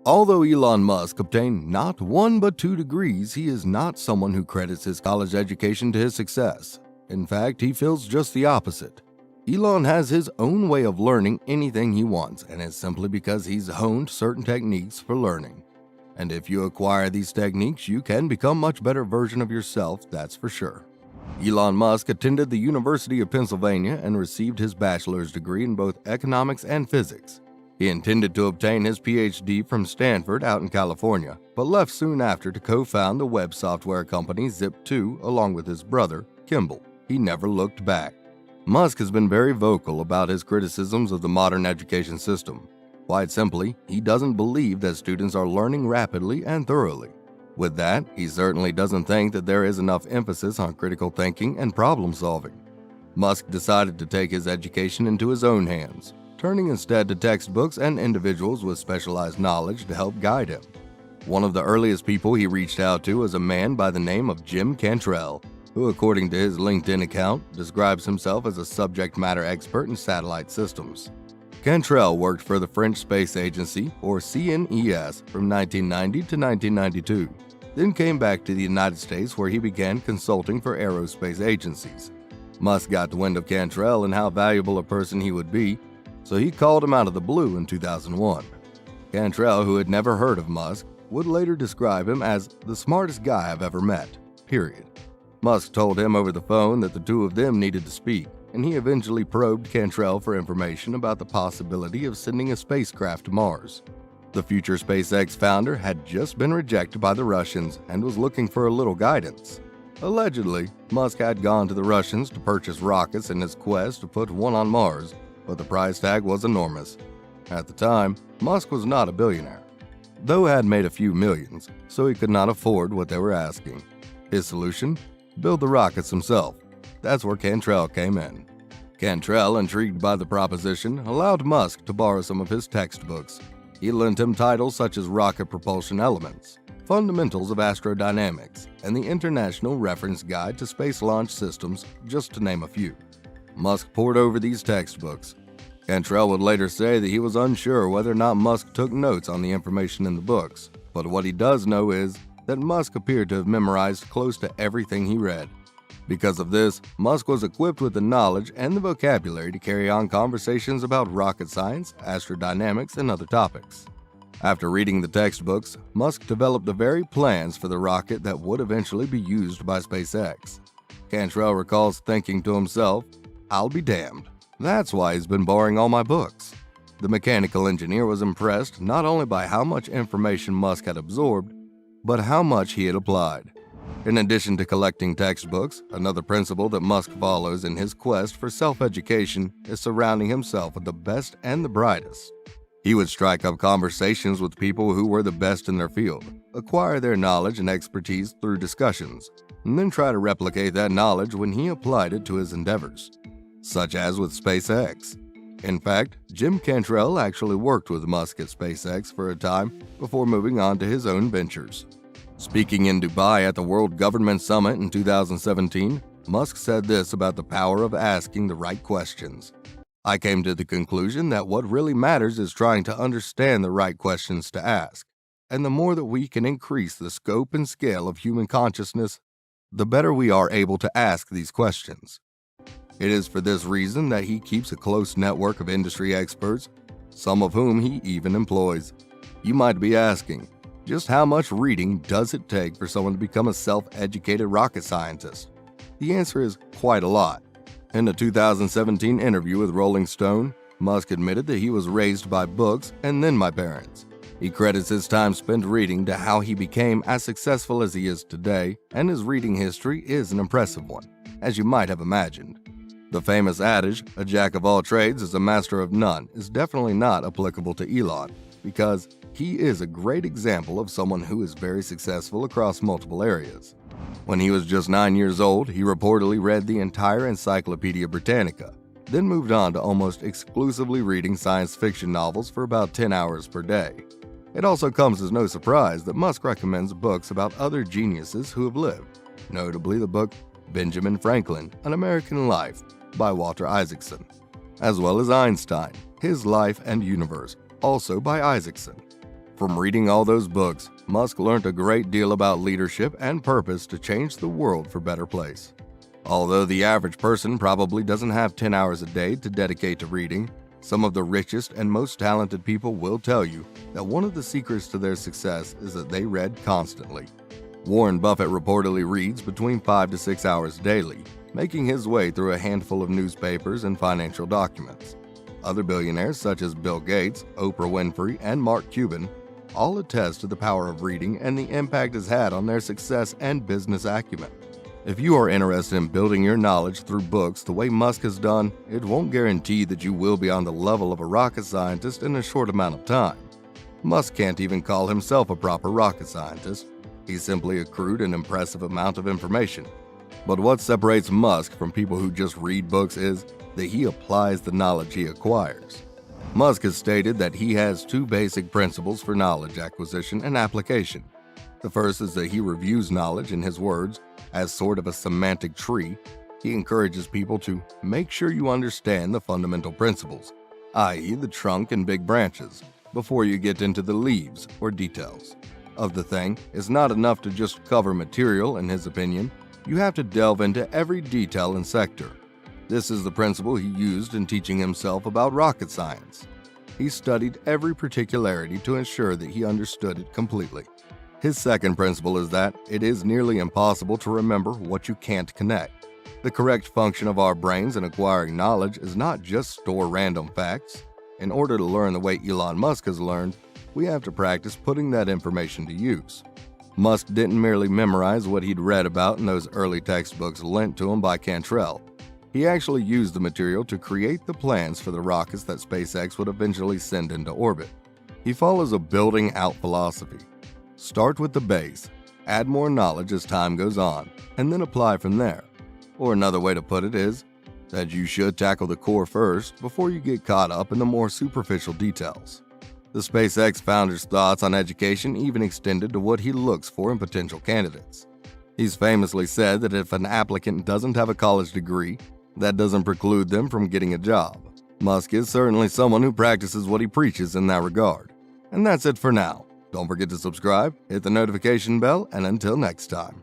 Although Elon Musk obtained not 1 but 2 degrees, he is not someone who credits his college education to his success. In fact, he feels just the opposite. Elon has his own way of learning anything he wants, and it's simply because he's honed certain techniques for learning. And if you acquire these techniques, you can become a much better version of yourself, that's for sure. Elon Musk attended the University of Pennsylvania and received his bachelor's degree in both economics and physics. He intended to obtain his PhD from Stanford out in California, but left soon after to co-found the web software company Zip2 along with his brother, Kimball. He never looked back. Musk has been very vocal about his criticisms of the modern education system. Quite simply, he doesn't believe that students are learning rapidly and thoroughly. With that, he certainly doesn't think that there is enough emphasis on critical thinking and problem solving. Musk decided to take his education into his own hands, turning instead to textbooks and individuals with specialized knowledge to help guide him. One of the earliest people he reached out to was a man by the name of Jim Cantrell, who, according to his LinkedIn account, describes himself as a subject matter expert in satellite systems. Cantrell worked for the French Space Agency, or CNES, from 1990 to 1992, then came back to the United States where he began consulting for aerospace agencies. Musk got the wind of Cantrell and how valuable a person he would be, so he called him out of the blue in 2001. Cantrell, who had never heard of Musk, would later describe him as the smartest guy I've ever met, period. Musk told him over the phone that the two of them needed to speak, and he eventually probed Cantrell for information about the possibility of sending a spacecraft to Mars. The future SpaceX founder had just been rejected by the Russians and was looking for a little guidance. Allegedly, Musk had gone to the Russians to purchase rockets in his quest to put one on Mars, but the price tag was enormous. At the time, Musk was not a billionaire, though had made a few millions, so he could not afford what they were asking. His solution? Build the rockets himself. That's where Cantrell came in. Cantrell, intrigued by the proposition, allowed Musk to borrow some of his textbooks. He lent him titles such as Rocket Propulsion Elements, Fundamentals of Astrodynamics, and the International Reference Guide to Space Launch Systems, just to name a few. Musk pored over these textbooks. Cantrell would later say that he was unsure whether or not Musk took notes on the information in the books, but what he does know is that Musk appeared to have memorized close to everything he read. Because of this, Musk was equipped with the knowledge and the vocabulary to carry on conversations about rocket science, astrodynamics, and other topics. After reading the textbooks, Musk developed the very plans for the rocket that would eventually be used by SpaceX. Cantrell recalls thinking to himself, "I'll be damned. That's why he's been borrowing all my books." The mechanical engineer was impressed not only by how much information Musk had absorbed, but how much he had applied. In addition to collecting textbooks, another principle that Musk follows in his quest for self-education is surrounding himself with the best and the brightest. He would strike up conversations with people who were the best in their field, acquire their knowledge and expertise through discussions, and then try to replicate that knowledge when he applied it to his endeavors, such as with SpaceX. In fact, Jim Cantrell actually worked with Musk at SpaceX for a time before moving on to his own ventures. Speaking in Dubai at the World Government Summit in 2017, Musk said this about the power of asking the right questions. "I came to the conclusion that what really matters is trying to understand the right questions to ask. And the more that we can increase the scope and scale of human consciousness, the better we are able to ask these questions." It is for this reason that he keeps a close network of industry experts, some of whom he even employs. You might be asking, just how much reading does it take for someone to become a self-educated rocket scientist? The answer is quite a lot. In a 2017 interview with Rolling Stone, Musk admitted that he was raised by books and then by parents. He credits his time spent reading to how he became as successful as he is today, and his reading history is an impressive one, as you might have imagined. The famous adage, "a jack of all trades is a master of none," is definitely not applicable to Elon, because he is a great example of someone who is very successful across multiple areas. When he was just 9 years old, he reportedly read the entire Encyclopedia Britannica, then moved on to almost exclusively reading science fiction novels for about 10 hours per day. It also comes as no surprise that Musk recommends books about other geniuses who have lived, notably the book Benjamin Franklin, An American Life by Walter Isaacson, as well as Einstein, His Life and Universe, also by Isaacson. From reading all those books, Musk learned a great deal about leadership and purpose to change the world for a better place. Although the average person probably doesn't have 10 hours a day to dedicate to reading, some of the richest and most talented people will tell you that one of the secrets to their success is that they read constantly. Warren Buffett reportedly reads between 5 to 6 hours daily, making his way through a handful of newspapers and financial documents. Other billionaires such as Bill Gates, Oprah Winfrey, and Mark Cuban all attest to the power of reading and the impact it's had on their success and business acumen. If you are interested in building your knowledge through books the way Musk has done, it won't guarantee that you will be on the level of a rocket scientist in a short amount of time. Musk can't even call himself a proper rocket scientist. He simply accrued an impressive amount of information. But what separates Musk from people who just read books is that he applies the knowledge he acquires. Musk has stated that he has two basic principles for knowledge acquisition and application. The first is that he reviews knowledge, in his words, as sort of a semantic tree. He encourages people to make sure you understand the fundamental principles, i.e. the trunk and big branches, before you get into the leaves or details of the thing. It's not enough to just cover material, in his opinion. You have to delve into every detail and sector. This is the principle he used in teaching himself about rocket science. He studied every particularity to ensure that he understood it completely. His second principle is that it is nearly impossible to remember what you can't connect. The correct function of our brains in acquiring knowledge is not just store random facts. In order to learn the way Elon Musk has learned, we have to practice putting that information to use. Musk didn't merely memorize what he'd read about in those early textbooks lent to him by Cantrell. He actually used the material to create the plans for the rockets that SpaceX would eventually send into orbit. He follows a building out philosophy. Start with the base, add more knowledge as time goes on, and then apply from there. Or another way to put it is that you should tackle the core first before you get caught up in the more superficial details. The SpaceX founder's thoughts on education even extended to what he looks for in potential candidates. He's famously said that if an applicant doesn't have a college degree, that doesn't preclude them from getting a job. Musk is certainly someone who practices what he preaches in that regard. And that's it for now. Don't forget to subscribe, hit the notification bell, and until next time.